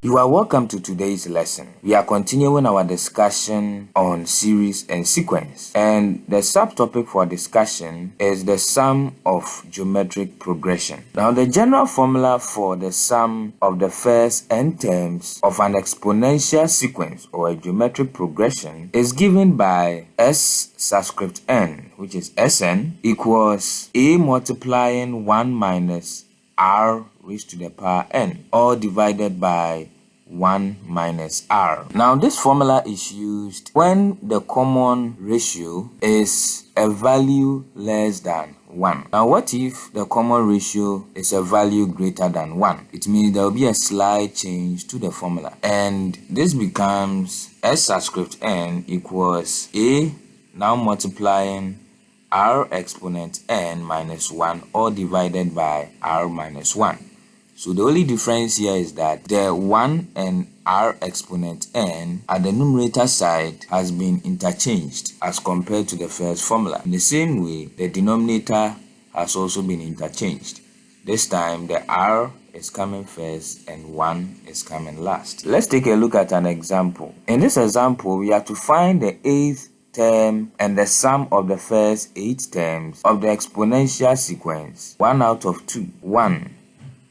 You are welcome to today's lesson. We are continuing our discussion on series and sequence, and the subtopic for discussion is the sum of geometric progression. Now, the general formula for the sum of the first n terms of an exponential sequence or a geometric progression is given by s subscript n, which is Sn, equals a multiplying 1 minus r raised to the power n, all divided by 1 minus r. Now, this formula is used when the common ratio is a value less than 1. Now, what if the common ratio is a value greater than 1? It means there will be a slight change to the formula, and this becomes s subscript n equals a now multiplying r exponent n minus 1, all divided by r minus 1. So the only difference here is that the 1 and r exponent n at the numerator side has been interchanged as compared to the first formula. In the same way, the denominator has also been interchanged. This time the r is coming first and 1 is coming last. Let's take a look at an example. In this example, we have to find the 8th term and the sum of the first 8 terms of the exponential sequence 1 out of 2, 1,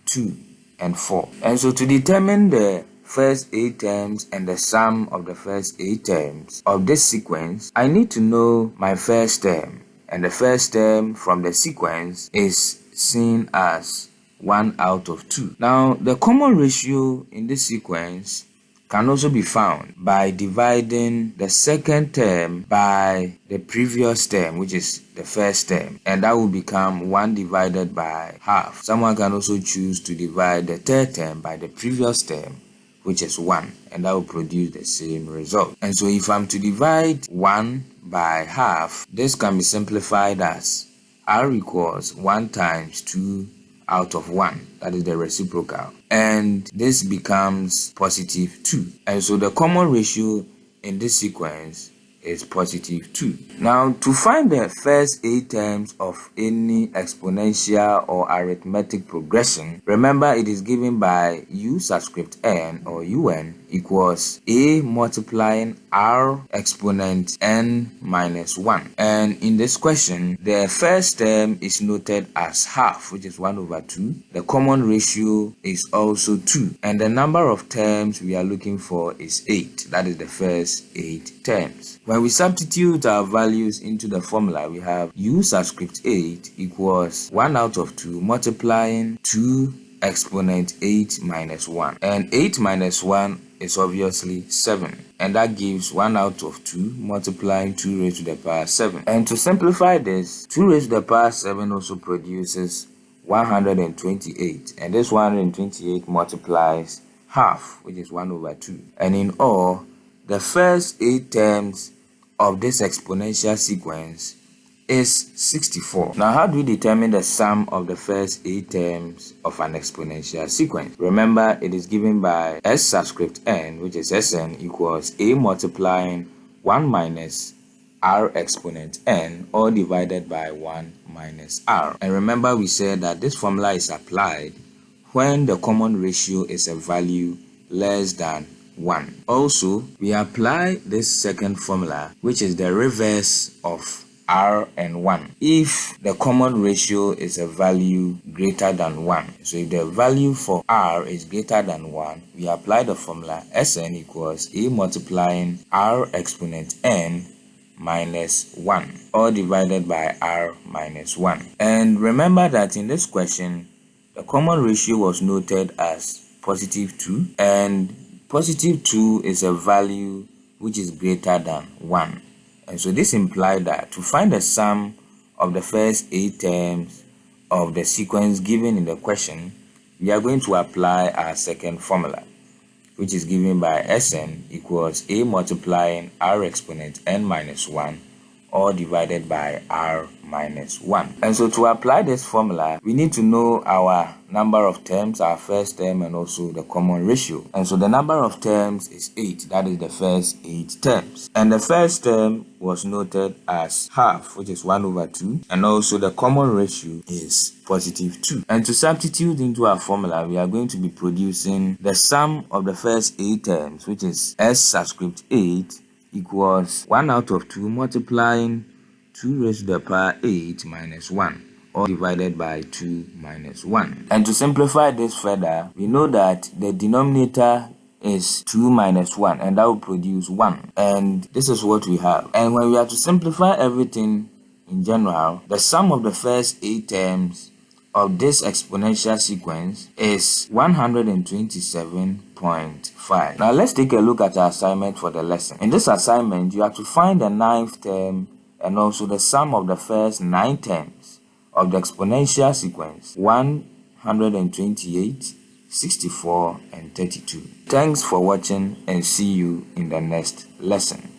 2, and 4. And so to determine the first 8 terms and the sum of the first 8 terms of this sequence, I need to know my first term, and the first term from the sequence is seen as 1 out of 2. Now, the common ratio in this sequence can also be found by dividing the second term by the previous term, which is the first term, and that will become 1 divided by half. Someone can also choose to divide the third term by the previous term, which is 1, and that will produce the same result. And so if I'm to divide 1 by half, this can be simplified as r equals 1 times 2 out of 1, that is the reciprocal, and this becomes positive 2. And so the common ratio in this sequence is positive 2. Now, to find the first 8 terms of any exponential or arithmetic progression, remember it is given by u subscript n or un equals a multiplying r exponent n minus 1. And in this question, the first term is noted as half, which is 1 over 2. The common ratio is also 2. And the number of terms we are looking for is 8. That is the first 8 terms. When we substitute our values into the formula, we have u subscript 8 equals 1 out of 2 multiplying 2 exponent 8 minus 1. And 8 minus 1 is obviously 7. And that gives 1 out of 2 multiplying 2 raised to the power 7. And to simplify this, 2 raised to the power 7 also produces 128. And this 128 multiplies half, which is 1 over 2. And in all, the first 8 terms of this exponential sequence is 64. Now, how do we determine the sum of the first 8 terms of an exponential sequence? Remember, it is given by s subscript n, which is Sn, equals a multiplying 1 minus r exponent n, all divided by 1 minus r. And remember, we said that this formula is applied when the common ratio is a value less than 1. Also, we apply this second formula, which is the reverse of r and 1, if the common ratio is a value greater than 1. So if the value for r is greater than 1, we apply the formula Sn equals a multiplying r exponent n minus 1, all divided by r minus 1. And remember that in this question, the common ratio was noted as positive 2, and positive 2 is a value which is greater than 1. And so this implied that to find the sum of the first 8 terms of the sequence given in the question, we are going to apply our second formula, which is given by Sn equals a multiplying r exponent n minus 1, all divided by r minus 1. And so to apply this formula, we need to know our number of terms, our first term, and also the common ratio. And so the number of terms is 8. That is the first 8 terms. And the first term was noted as half, which is 1 over 2. And also the common ratio is positive 2. And to substitute into our formula, we are going to be producing the sum of the first 8 terms, which is s subscript 8, equals 1 out of 2 multiplying 2 raised to the power 8 minus 1, all divided by 2 minus 1. And to simplify this further, we know that the denominator is 2 minus 1, and that will produce 1. And this is what we have. And when we are to simplify everything in general, the sum of the first 8 terms of this exponential sequence is 127.5. Now let's take a look at our assignment for the lesson. In this assignment, you have to find the 9th term and also the sum of the first 9 terms of the exponential sequence 128, 64, and 32. Thanks for watching, and see you in the next lesson.